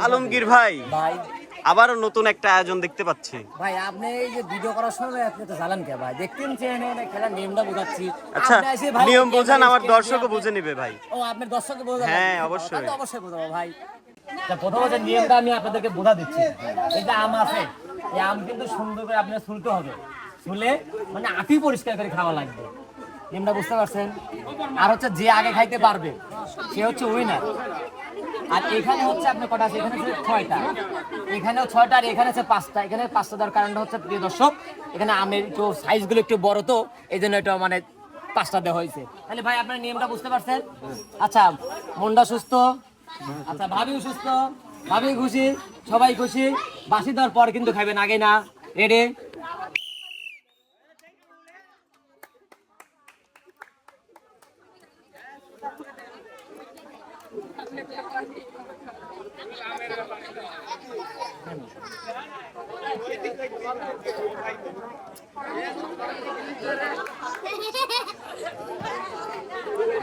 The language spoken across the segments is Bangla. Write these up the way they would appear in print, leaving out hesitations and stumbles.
আলমগীর ভাই, আবারও নতুন একটা আয়োজন দেখতে পাচ্ছি ভাই। আপনি এই যে ভিডিও করার সময় আপনি তো জানেন কে ভাই, দেখতেন খেলার নিয়মটা বোঝাচ্ছি। আচ্ছা, নিয়ম বোঝান, আমার দর্শকও বুঝে নিবে ভাই। ও, আপনার দর্শককে বোঝাবেন? হ্যাঁ, অবশ্যই অবশ্যই বোঝাবো ভাই। প্রথমে যে নিয়মটা আমি আপনাদেরকে বোঝা দিচ্ছি, এই যে আম আছে, এই আম কিন্তু সুন্দর করে আপনার ছুলতে হবে। ছুলে মানে আটি পরিষ্কার করে খাওয়া লাগবে। নিয়মটা বুঝতে পারছেন? আর হচ্ছে যে আগে খাইতে পারবে সে হচ্ছে উইনার। আর এখানে হচ্ছে আপনার কটা আছে? এখানে হচ্ছে 6টা, এখানেও 6টা, আর এখানে আছে 5টা। এখানে 5টা দেওয়ার কারণটা হচ্ছে, প্রিয় দর্শক, এখানে আমের একটু সাইজগুলো একটু বড়, তো এই জন্য এটা মানে 5টা দেওয়া হয়েছে। তাহলে ভাই আপনার নিয়মটা বুঝতে পারছেন? আচ্ছা, মনটা সুস্থ? আচ্ছা, ভাবিও সুস্থ, ভাবি খুশি, সবাই খুশি। বাসি দেওয়ার পর কিন্তু খাইবেন, আগে না। রেডি?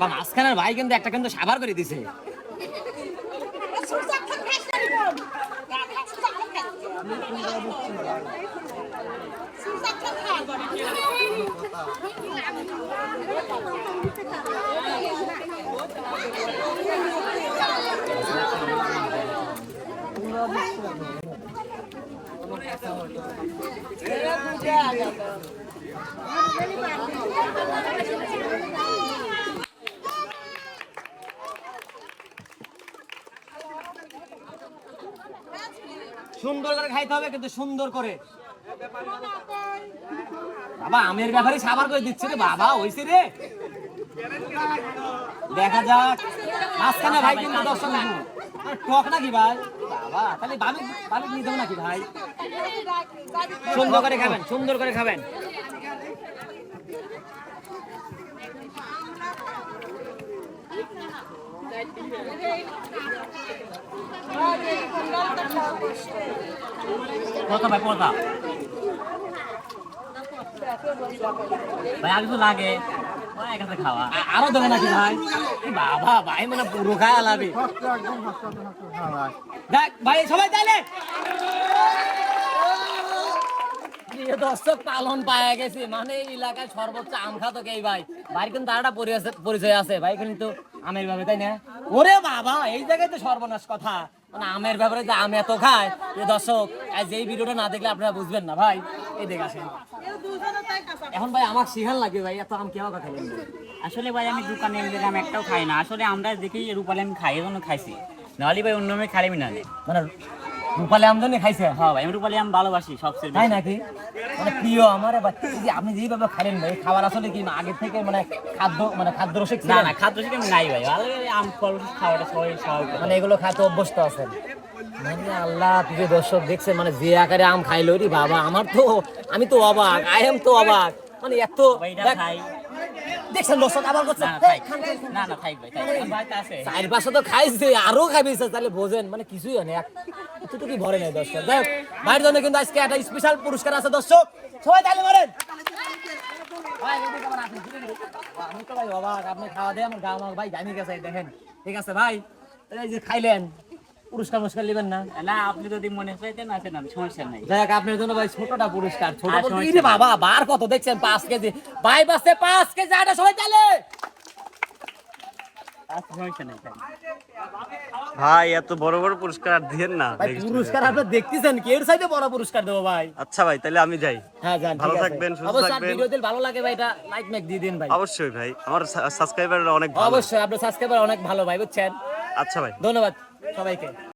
মাঝখানের ভাই কিন্তু একটা কিন্তু সাবার করে দিছে। সুন্দর করে খাইতে হবে, কিন্তু সুন্দর করে। বাবা আমের ব্যাপারে সাবার করে দিচ্ছে রে বাবা, হইছে রে। দেখা যাক। মাঝখানে ভাই কিন্তু দর্শক টক নাকি ভাই? বাবা তাহলে বাবি নিয়ে দেবো নাকি ভাই? সুন্দর করে খাবেন, সুন্দর করে খাবেন। কত ভাই পড়তা ভাই? আগে তো লাগে খাওয়া, আরো দেবে নাকি ভাই? বাবা ভাই মানে পুরো খায় আলাবি। দেখ ভাই সবাই তাইলে দর্শক পালন পাওয়া গেছে, মানে এই এলাকায় সর্বোচ্চ আম খাতো কে ভাই? ভাই কিন্তু তার একটা পরিচয় আছে ভাই, কিন্তু আমের ব্যাপারে, তাই না? ওরে বাবা, এই জায়গায় তো সর্বনাশ কথা। মানে আমের ব্যাপারে যে আম এত খায়, দর্শক যেই ভিডিওটা না দেখলে আপনারা বুঝবেন না ভাই। এই দেখ আসেন এখন ভাই, আমার শিহাল লাগে ভাই, এত আম কেউ খাইলেন? আসলে ভাই আমি দোকানে আম একটাও খাই না। আসলে আমরা দেখি রূপালী আমি খাই, এজন্য খাইছি, নাহলে ভাই অন্য আমি খাইমি না। মানে রূপালী আম জন্য খাইছে? হ্যাঁ ভাই, আমি রূপালী আম ভালোবাসি সবচেয়ে, তাই নাকি? মানে প্রিয় আমার। আপনি যেভাবে খাইলেন ভাই, খাবার আসলে কি আগে থেকে মানে খাদ্য রসিক? না না, খাদ্য রসিক আমি নাই ভাই। ভালো আম ফল খাওয়াটা সবাই মানে এগুলো খাইতে অভ্যস্ত আছেন। মানে আল্লাহ, প্রিয় দর্শক দেখছেন মানে যে আকারে আম খাইলো রে বাবা, আমি তো অবাক, আই এম তো অবাক। মানে এত খাই দেখছেন দর্শক আবার করছে। না না থাক ভাই, চার পাশে তো খাইছে, আরো খাইবে, তাহলে বোঝেন মানে কিছুই হয় না, এতটুকুই ভরে নেই দর্শক। দেখ ভাইয়ের জন্য কিন্তু আজকে একটা স্পেশাল পুরস্কার আছে দর্শক, সবাই তাহলে বলেন। আমি তো ভাই অবাক, আপনি খাওয়া দেয় আমার গা ভাই জানি গেছে। দেখেন, ঠিক আছে ভাই, এই যে খাইলেন, পুরস্কার নেবেন না? না, আপনি যদি মনে চাইতেন আছে না, সমস্যা নাই। দেখ আপনার জন্য ভাই ছোটটা পুরস্কার। ছোট বাবা বার কত দেখছেন? 5 কেজি ভাই, বাসে 5 কেজি আটা, সবাই তাহলে। ভাই এত বড় বড় পুরস্কার আর দিয়েন না। পুরস্কার আপনারা দেখতেছেন, কি এর চাইতে বড় পুরস্কার দেবো ভাই? আচ্ছা ভাই, তাহলে আমি যাই। হ্যাঁ যান, ভালো থাকবেন, সুস্থ থাকবেন। ভিডিও দিলে ভালো লাগে ভাই, এটা লাইক ম্যাক দিয়ে দিন ভাই। অবশ্যই ভাই, আমার সাবস্ক্রাইবার অনেক ভালো। অবশ্যই আপনার সাবস্ক্রাইবার অনেক ভালো ভাই, বুঝছেন? আচ্ছা ভাই, ধন্যবাদ সবাইকে।